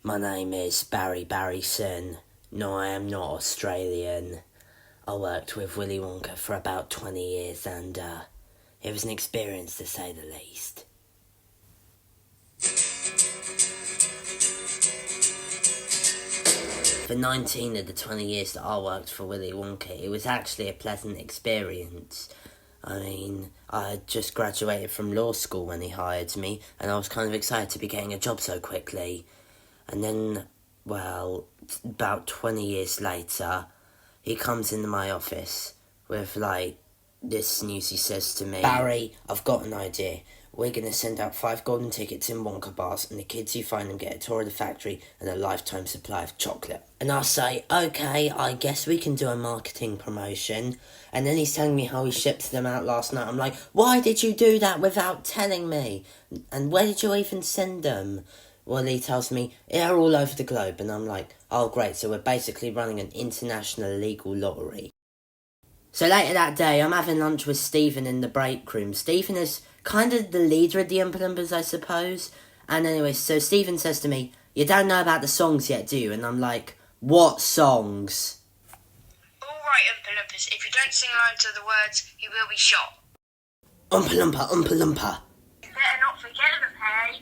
My name is Barryson. No, I am not Australian. I worked with Willy Wonka for about 20 years and it was an experience to say the least. For 19 of the 20 years that I worked for Willy Wonka, it was actually a pleasant experience. I mean, I had just graduated from law school when he hired me, and I was kind of excited to be getting a job so quickly. And then, well, about 20 years later, he comes into my office with, this news. He says to me, Barry, I've got an idea. We're going to send out 5 golden tickets in Wonka bars, and the kids who find them get a tour of the factory and a lifetime supply of chocolate. And I say, okay, I guess we can do a marketing promotion. And then he's telling me how he shipped them out last night. I'm like, why did you do that without telling me? And where did you even send them? Well, he tells me, they're all over the globe. And I'm like, oh, great, so we're basically running an international legal lottery. So later that day, I'm having lunch with Stephen in the break room. Stephen is kind of the leader of the Oompa Loompas, I suppose. And anyway, so Stephen says to me, you don't know about the songs yet, do you? And I'm like, what songs? Alright, Oompa Loompas, if you don't sing lines of the words, you will be shot. Oompa Loompa, Oompa Loompa. You better not forget them, hey?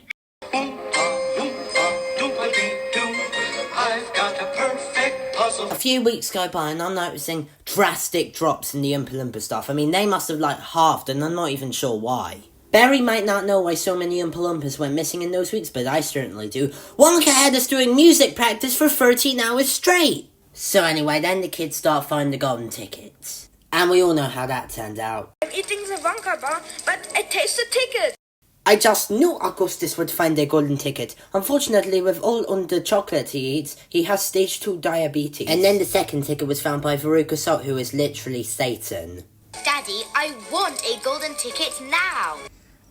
I've got a perfect puzzle. A few weeks go by and I'm noticing drastic drops in the Oompa Loompa stuff. I mean, they must have halved and I'm not even sure why. Barry might not know why so many Oompa Loompas went missing in those weeks, but I certainly do. Wonka had us doing music practice for 13 hours straight. So anyway, then the kids start finding the golden tickets. And we all know how that turned out. I'm eating the Wonka bar, but I taste the ticket. I just knew Augustus would find a golden ticket. Unfortunately, with all the chocolate he eats, he has stage 2 diabetes. And then the second ticket was found by Veruca, who is literally Satan. Daddy, I want a golden ticket now.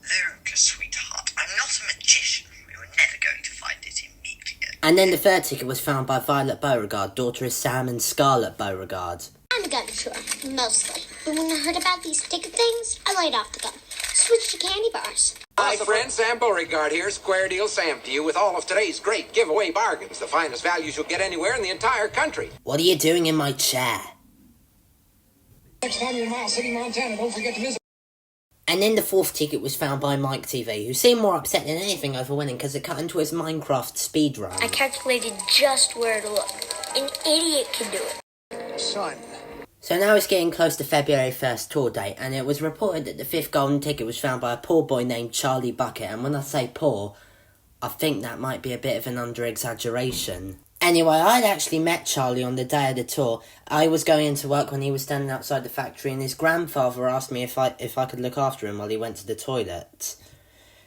Veruca, sweetheart, I'm not a magician. We were never going to find it immediately. And then the third ticket was found by Violet Beauregard, daughter of Sam and Scarlet Beauregard. I'm a gun sure, mostly. But when I heard about these ticket things, I laid off the gun. Switched to candy bars. Hi, friend. Sam Beauregard here. Square Deal Sam to you with all of today's great giveaway bargains. The finest values you'll get anywhere in the entire country. What are you doing in my chair? Next time you're in Miles City, Montana, don't forget to visit. And then the fourth ticket was found by Mike Teavee, who seemed more upset than anything over winning because it cut into his Minecraft speedrun. I calculated just where to look. An idiot can do it. Son. So now it's getting close to February 1st tour date, and it was reported that the 5th golden ticket was found by a poor boy named Charlie Bucket, and when I say poor, I think that might be a bit of an under-exaggeration. Anyway, I'd actually met Charlie on the day of the tour. I was going into work when he was standing outside the factory, and his grandfather asked me if I could look after him while he went to the toilet.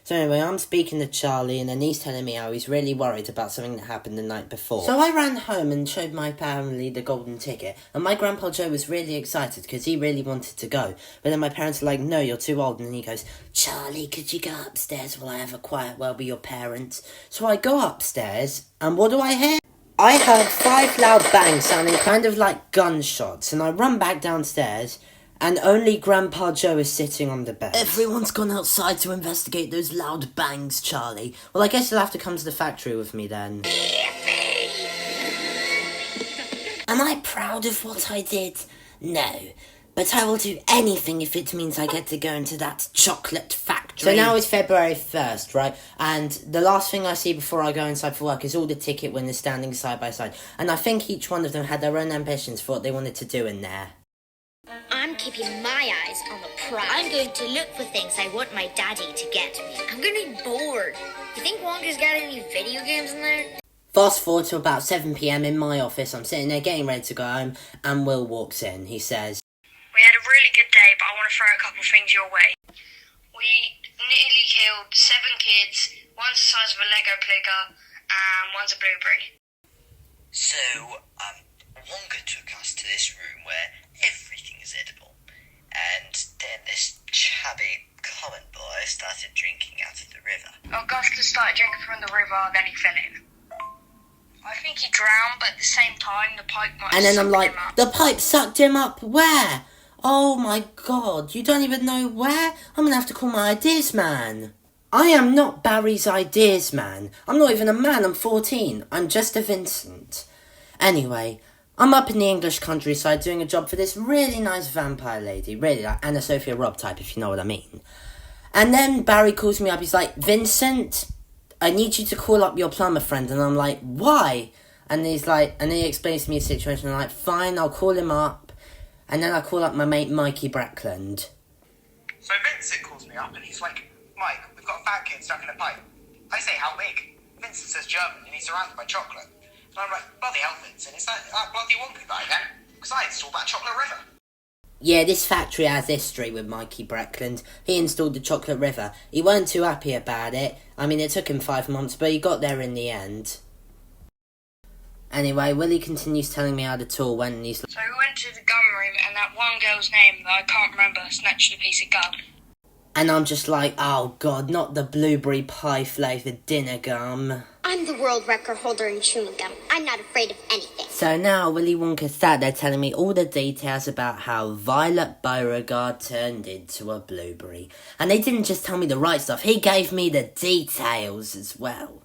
So anyway, I'm speaking to Charlie, and then he's telling me how he's really worried about something that happened the night before. So I ran home and showed my family the golden ticket, and my Grandpa Joe was really excited because he really wanted to go. But then my parents were like, no, you're too old, and then he goes, Charlie, could you go upstairs while I have a quiet word with your parents? So I go upstairs, and what do I hear? I heard 5 loud bangs sounding kind of like gunshots, and I run back downstairs, and only Grandpa Joe is sitting on the bed. Everyone's gone outside to investigate those loud bangs, Charlie. Well, I guess you'll have to come to the factory with me then. Am I proud of what I did? No. But I will do anything if it means I get to go into that chocolate factory. So now it's February 1st, right? And the last thing I see before I go inside for work is all the ticket winners standing side by side. And I think each one of them had their own ambitions for what they wanted to do in there. I'm keeping my eyes on the prize. I'm going to look for things I want my daddy to get me. I'm going to be bored. You think Wonka's got any video games in there? Fast forward to about 7 p.m. in my office. I'm sitting there getting ready to go home, and Will walks in. He says, We had a really good day, but I want to throw a couple things your way. We nearly killed 7 kids, one's the size of a Lego Pligger, and one's a blueberry. So, Wonka took us to this room where everything is edible. And then this chubby common boy started drinking out of the river. Augustus started drinking from the river, then he fell in. I think he drowned, but at the same time, the pipe might have and then I'm sucked like, him up. the pipe sucked him up where? Oh my god, you don't even know where? I'm gonna have to call my ideas man. I am not Barry's ideas man. I'm not even a man, I'm 14. I'm just a Vincent. Anyway, I'm up in the English countryside doing a job for this really nice vampire lady. Really, like AnnaSophia Robb type, if you know what I mean. And then Barry calls me up, he's like, Vincent, I need you to call up your plumber friend. And I'm like, why? And he's like, and he explains to me the situation. I'm like, fine, I'll call him up. And then I call up my mate Mikey Breckland. So Vincent calls me up and he's like, Mike, we've got a fat kid stuck in a pipe. I say, how big? Vincent says German and he's surrounded by chocolate. And I'm like, bloody hell, Vincent, is that bloody Wonka guy then? Because I installed that chocolate river. Yeah, this factory has history with Mikey Breckland. He installed the chocolate river. He weren't too happy about it. I mean, it took him 5 months, but he got there in the end. Anyway, Willy continues telling me how the tour went, and he's like... So we went to the gun room, and that one girl's name that I can't remember snatched a piece of gum. And I'm just like, oh god, not the blueberry pie flavoured dinner gum. I'm the world record holder in chewing gum. I'm not afraid of anything. So now Willy Wonka sat there telling me all the details about how Violet Beauregard turned into a blueberry. And they didn't just tell me the right stuff, he gave me the details as well.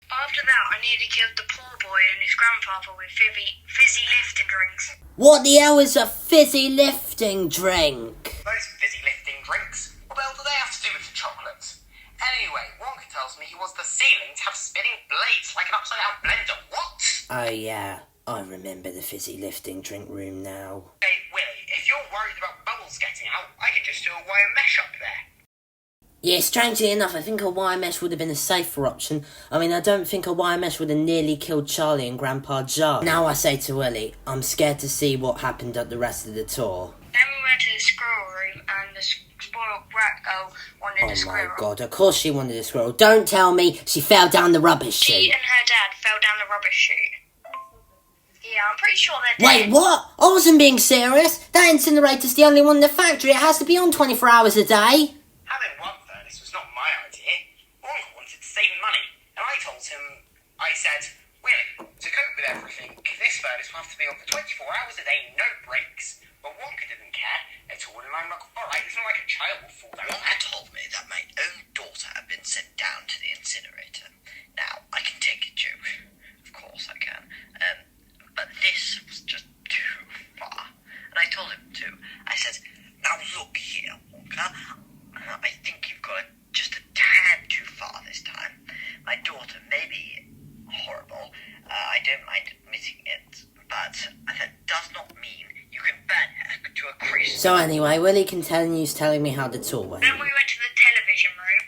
After that, I nearly killed the poor boy and his grandfather with fizzy lifting drinks. What the hell is a fizzy lifting drink? Those fizzy lifting drinks? What the hell do they have to do with the chocolates? Anyway, Wonka tells me he wants the ceiling to have spinning blades like an upside-down blender. What? Oh yeah, I remember the fizzy lifting drink room now. Hey, Willy, if you're worried about bubbles getting out, I could just do a wire mesh up there. Yeah, strangely enough, I think a wire mesh would have been a safer option. I mean, I don't think a wire mesh would have nearly killed Charlie and Grandpa Joe. Now I say to Willy, I'm scared to see what happened at the rest of the tour. Then we went to the squirrel room and the spoiled brat girl wanted a squirrel. Oh my god, of course she wanted a squirrel. Don't tell me she fell down the rubbish She chute. and her dad fell down the rubbish chute. Yeah, I'm pretty sure they're Wait, dead. what? I wasn't being serious. That incinerator's the only one in the factory. It has to be on 24 hours a day. Having one furnace was not my idea. Wonka wanted to save money, and I told him, I said, Willy, to cope with everything, this furnace will have to be on for 24 hours a day, no breaks. But Wonka didn't care at all, and I'm like, alright, it's not like a child will fall down. Wonka told me that my own daughter had been sent down to the incinerator. Now, I can take a joke. Of course I can. But this was just too far. And I told him to. I said, now look here, Wonka. I think you've got it just a tad too far this time. My daughter may be horrible. I don't mind admitting it. But that does not mean you can burn her to a crisp. So anyway, Willy continues telling me how the tour went. Then we went to the television room.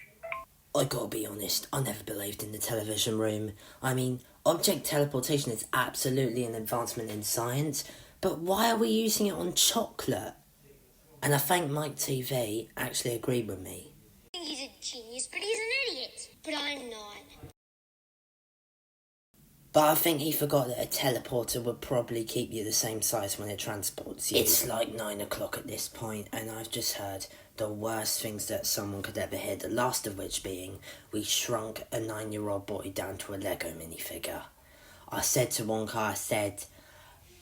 I gotta be honest, I never believed in the television room. I mean, object teleportation is absolutely an advancement in science, but why are we using it on chocolate? And I think Mike Teavee actually agreed with me. I think he's a genius, but he's an idiot. But I'm not. But I think he forgot that a teleporter would probably keep you the same size when it transports you. It's like 9 o'clock at this point, and I've just heard the worst things that someone could ever hear, the last of which being, we shrunk a 9-year-old boy down to a Lego minifigure. I said to Wonka,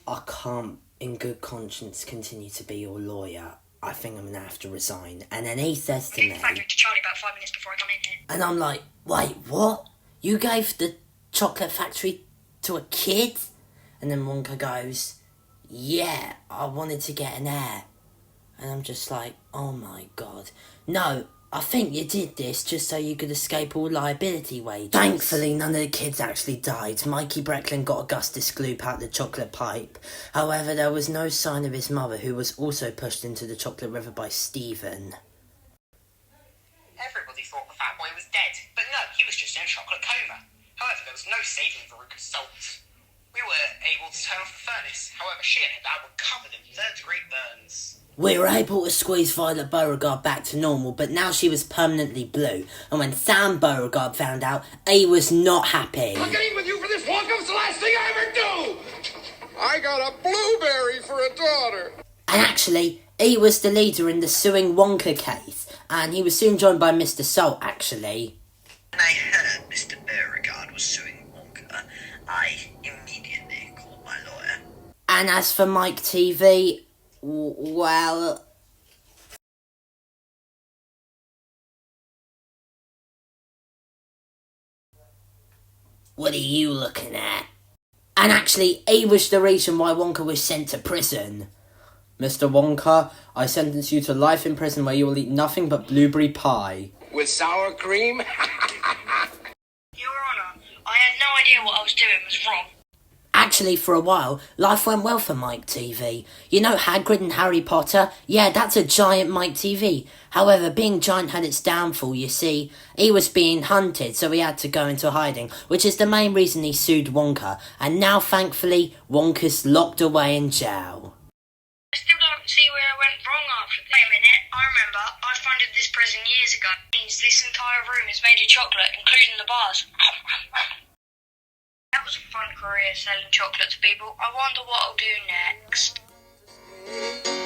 I can't, in good conscience, continue to be your lawyer. I think I'm going to have to resign. And then he says to me... I gave the factory to Charlie about 5 minutes before I come in here. And I'm like, wait, what? You gave the chocolate factory to a kid? And then Wonka goes, yeah, I wanted to get an heir. And I'm just like, oh my god. No, I think you did this just so you could escape all liability wages. Thankfully, none of the kids actually died. Mikey Breckland got Augustus Gloop out the chocolate pipe. However, there was no sign of his mother, who was also pushed into the chocolate river by Stephen. Everybody thought the fat boy was dead, but no, he was just in a chocolate coma. However, there was no saving Veruca's salt. We were able to turn off the furnace, however she and her dad were covered in third-degree burns. We were able to squeeze Violet Beauregard back to normal, but now she was permanently blue. And when Sam Beauregard found out, he was not happy. I'm getting with you for this, Wonka. It's the last thing I ever do. I got a blueberry for a daughter. And actually, he was the leader in the suing Wonka case. And he was soon joined by Mr. Salt, actually. When I heard Mr. Beauregard was suing Wonka, I immediately called my lawyer. And as for Mike Teavee, well... What are you looking at? And actually, he was the reason why Wonka was sent to prison. Mr. Wonka, I sentence you to life in prison where you will eat nothing but blueberry pie. With sour cream? Your Honour, I had no idea what I was doing was wrong. Actually, for a while, life went well for Mike Teavee. You know Hagrid and Harry Potter? Yeah, that's a giant Mike Teavee. However, being giant had its downfall, you see. He was being hunted, so he had to go into hiding, which is the main reason he sued Wonka. And now, thankfully, Wonka's locked away in jail. I still don't see where I went wrong after this. Wait a minute, I remember. I funded this prison years ago. It means this entire room is made of chocolate, including the bars. That was a fun career selling chocolate to people. I wonder what I'll do next.